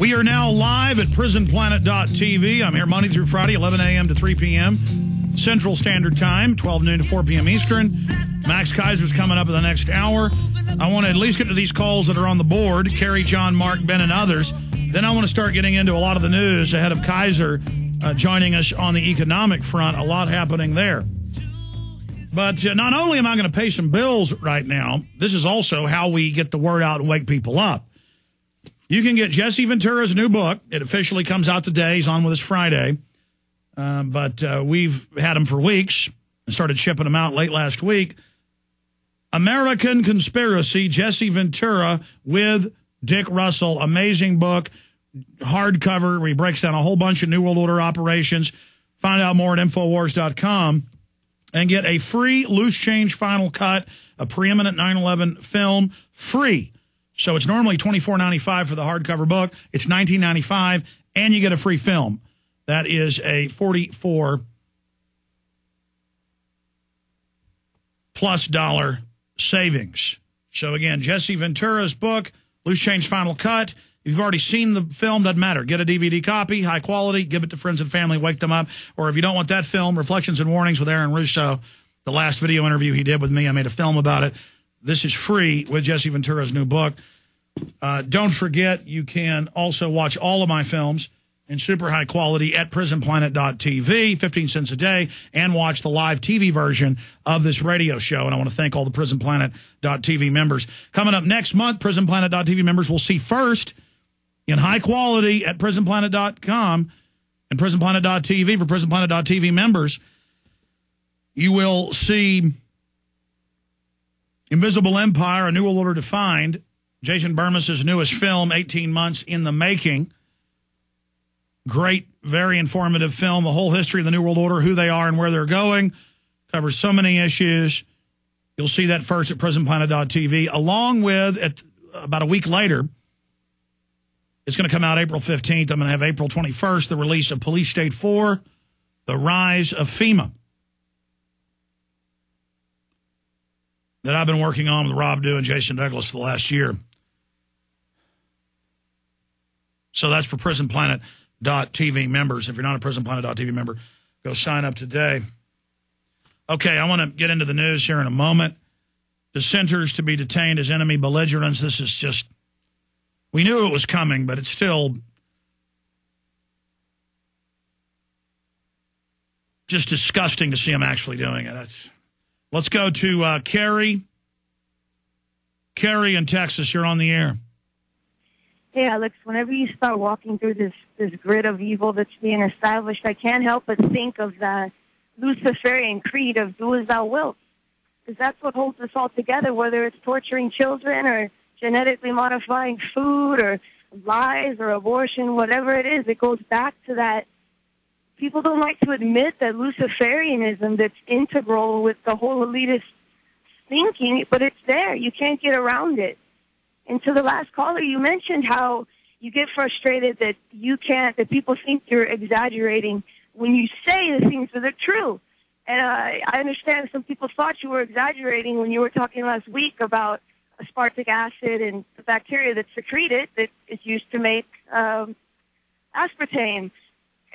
We are now live at prisonplanet.tv. I'm here Monday through Friday, 11 a.m. to 3 p.m. Central Standard Time, 12 noon to 4 p.m. Eastern. Max Keiser's coming up in the next hour. I want to at least get to these calls that are on the board, Kerry, John, Mark, Ben, and others. Then I want to start getting into a lot of the news ahead of Keiser joining us on the economic front. A lot happening there. But not only am I going to pay some bills right now, this is also how we get the word out and wake people up. You can get Jesse Ventura's new book. It officially comes out today. He's on with us Friday. But we've had them for weeks and started shipping them out late last week. American Conspiracy, Jesse Ventura with Dick Russell. Amazing book, hardcover, where he breaks down a whole bunch of New World Order operations. Find out more at Infowars.com and get a free Loose Change Final Cut, a preeminent 9/11 film, free. So it's normally $24.95 for the hardcover book. It's $19.95, and you get a free film. That is a $44+ savings. So again, Jesse Ventura's book, Loose Change Final Cut. If you've already seen the film, doesn't matter. Get a DVD copy, high quality, give it to friends and family, wake them up. Or if you don't want that film, Reflections and Warnings with Aaron Russo, the last video interview he did with me, I made a film about it. This is free with Jesse Ventura's new book. Don't forget, you can also watch all of my films in super high quality at prisonplanet.tv, 15 cents a day, and watch the live TV version of this radio show. And I want to thank all the prisonplanet.tv members. Coming up next month, prisonplanet.tv members will see first in high quality at prisonplanet.com and prisonplanet.tv for prisonplanet.tv members. You will see Invisible Empire, A New World Order Defined, Jason Bermas's newest film, 18 Months in the Making. Great, very informative film, the whole history of the New World Order, who they are and where they're going. Covers so many issues. You'll see that first at prisonplanet.tv, along with, about a week later, it's going to come out April 15th. I'm going to have April 21st, the release of Police State 4, The Rise of FEMA, that I've been working on with Rob Dew and Jason Douglas for the last year. So that's for prisonplanet.tv members. If you're not a prisonplanet.tv member, go sign up today. Okay, I want to get into the news here in a moment. Dissenters to be detained as enemy belligerents. This is just, we knew it was coming, but it's still just disgusting to see them actually doing it. Let's go to Kerry. Kerry in Texas, you're on the air. Hey, Alex, whenever you start walking through this grid of evil that's being established, I can't help but think of the Luciferian creed of do as thou wilt. Because that's what holds us all together, whether it's torturing children or genetically modifying food or lies or abortion, whatever it is, it goes back to that. People don't like to admit that Luciferianism that's integral with the whole elitist thinking, but it's there. You can't get around it. And to the last caller, you mentioned how you get frustrated that that people think you're exaggerating when you say the things that are true. And I understand some people thought you were exaggerating when you were talking last week about aspartic acid and the bacteria that secrete it that is used to make aspartame.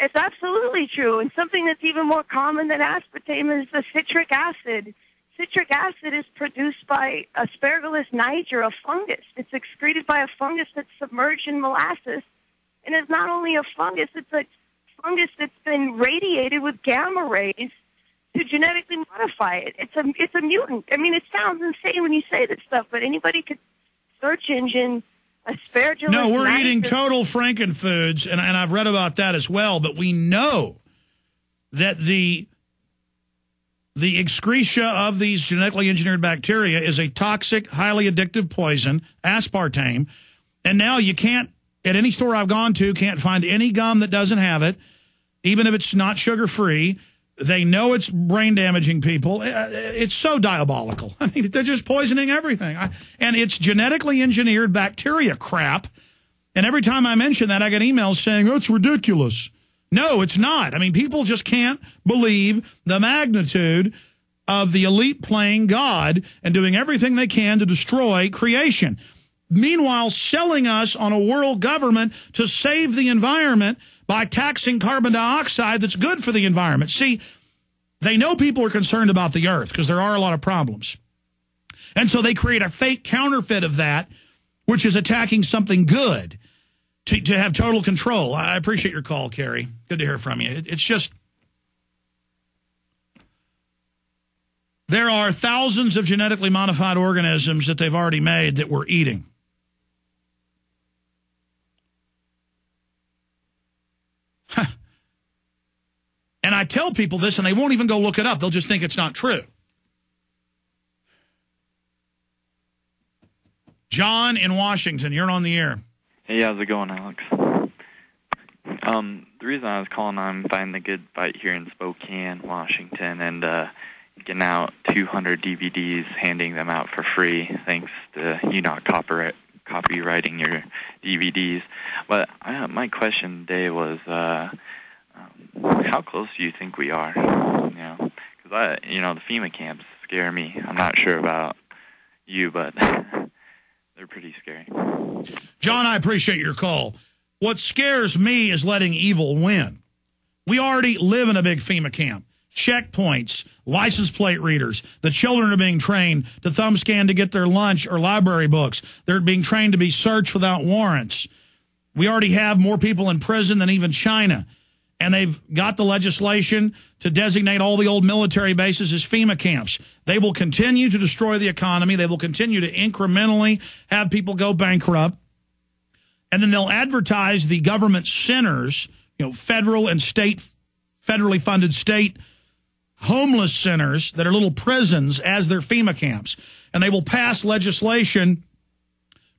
It's absolutely true. And something that's even more common than aspartame is the citric acid. Citric acid is produced by Aspergillus niger, a fungus. It's excreted by a fungus that's submerged in molasses. And it's not only a fungus, it's a fungus that's been radiated with gamma rays to genetically modify it. It's a mutant. I mean, it sounds insane when you say this stuff, but anybody could search engine Aspergillus. No, we're eating total frankenfoods, and I've read about that as well, but we know that the excretia of these genetically engineered bacteria is a toxic, highly addictive poison, aspartame, and now you can't, at any store I've gone to, can't find any gum that doesn't have it, even if it's not sugar-free. They know it's brain-damaging people. It's so diabolical. I mean, they're just poisoning everything. And it's genetically engineered bacteria crap, and every time I mention that, I get emails saying, that's ridiculous. No, it's not. I mean, people just can't believe the magnitude of the elite playing God and doing everything they can to destroy creation. meanwhile selling us on a world government to save the environment by taxing carbon dioxide that's good for the environment. See, they know people are concerned about the earth because there are a lot of problems. And so they create a fake counterfeit of that, which is attacking something good to have total control. I appreciate your call, Carrie. Good to hear from you. It's just, there are thousands of genetically modified organisms that they've already made that we're eating. And I tell people this, and they won't even go look it up. They'll just think it's not true. John in Washington, you're on the air. Hey, how's it going, Alex? The reason I was calling, I'm finding a good fight here in Spokane, Washington, and getting out 200 DVDs, handing them out for free, thanks to you not copywriting your DVDs. But my question today was, how close do you think we are? Because the FEMA camps scare me. I'm not sure about you, but they're pretty scary. John, I appreciate your call. What scares me is letting evil win. We already live in a big FEMA camp. Checkpoints, license plate readers. The children are being trained to thumb scan to get their lunch or library books. They're being trained to be searched without warrants. We already have more people in prison than even China. And they've got the legislation to designate all the old military bases as FEMA camps. They will continue to destroy the economy. They will continue to incrementally have people go bankrupt. And then they'll advertise the government centers, federal and federally funded state homeless centers that are little prisons as their FEMA camps. And they will pass legislation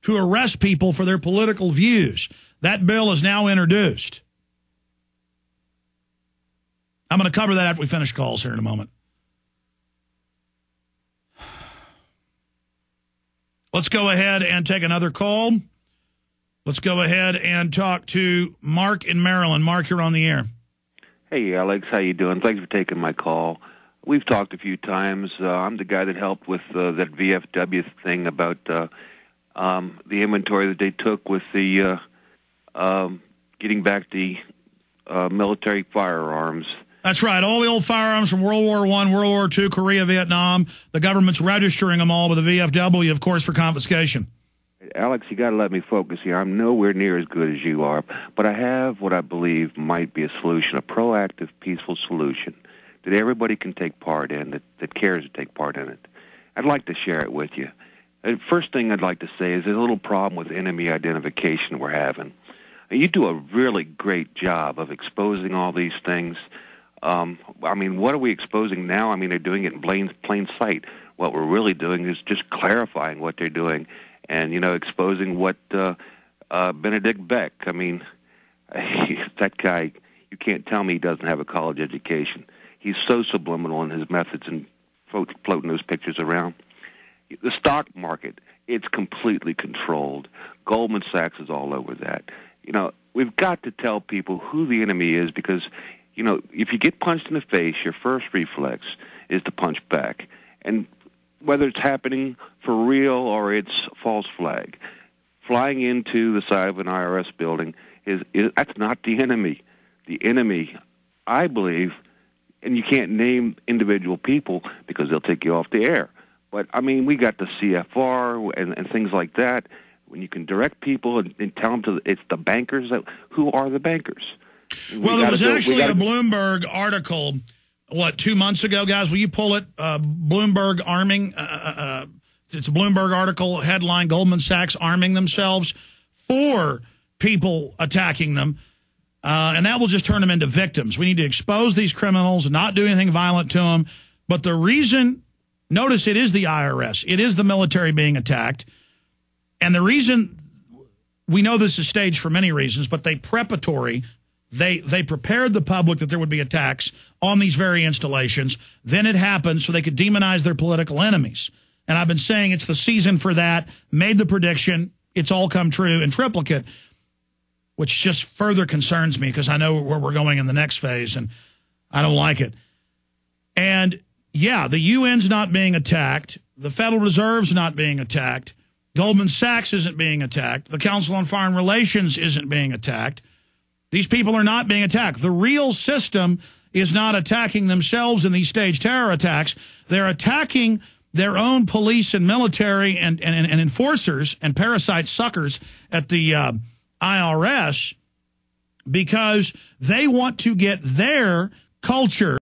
to arrest people for their political views. That bill is now introduced. I'm going to cover that after we finish calls here in a moment. Let's go ahead and take another call. Let's go ahead and talk to Mark in Maryland. Mark, you're on the air. Hey, Alex. How you doing? Thanks for taking my call. We've talked a few times. I'm the guy that helped with that VFW thing about the inventory that they took with the getting back the military firearms. That's right. All the old firearms from World War I, World War II, Korea, Vietnam. The government's registering them all with the VFW, of course, for confiscation. Alex, you got to let me focus here. I'm nowhere near as good as you are, but I have what I believe might be a solution, a proactive, peaceful solution that everybody can take part in, that cares to take part in it. I'd like to share it with you. The first thing I'd like to say is there's a little problem with enemy identification we're having. You do a really great job of exposing all these things. What are we exposing now? They're doing it in plain sight. What we're really doing is just clarifying what they're doing and, exposing what Benedict Beck, that guy, you can't tell me he doesn't have a college education. He's so subliminal in his methods and floating those pictures around. The stock market, it's completely controlled. Goldman Sachs is all over that. We've got to tell people who the enemy is because, if you get punched in the face, your first reflex is to punch back. And whether it's happening for real or it's false flag, flying into the side of an IRS building, that's not the enemy. The enemy, I believe, and you can't name individual people because they'll take you off the air. But, we got the CFR and things like that. When you can direct people and tell them it's the bankers, who are the bankers? Well, there was actually a Bloomberg article, 2 months ago, guys? Will you pull it? Bloomberg arming. It's a Bloomberg article, headline, Goldman Sachs arming themselves for people attacking them. And that will just turn them into victims. We need to expose these criminals and not do anything violent to them. But the reason, notice it is the IRS. It is the military being attacked. And the reason, we know this is staged for many reasons, but they prepared the public that there would be attacks on these very installations. Then it happened so they could demonize their political enemies. And I've been saying it's the season for that, made the prediction, it's all come true in triplicate, which just further concerns me because I know where we're going in the next phase, and I don't like it. And, yeah, the UN's not being attacked. The Federal Reserve's not being attacked. Goldman Sachs isn't being attacked. The Council on Foreign Relations isn't being attacked. These people are not being attacked. The real system is not attacking themselves in these staged terror attacks. They're attacking their own police and military and enforcers and parasite suckers at the IRS because they want to get their culture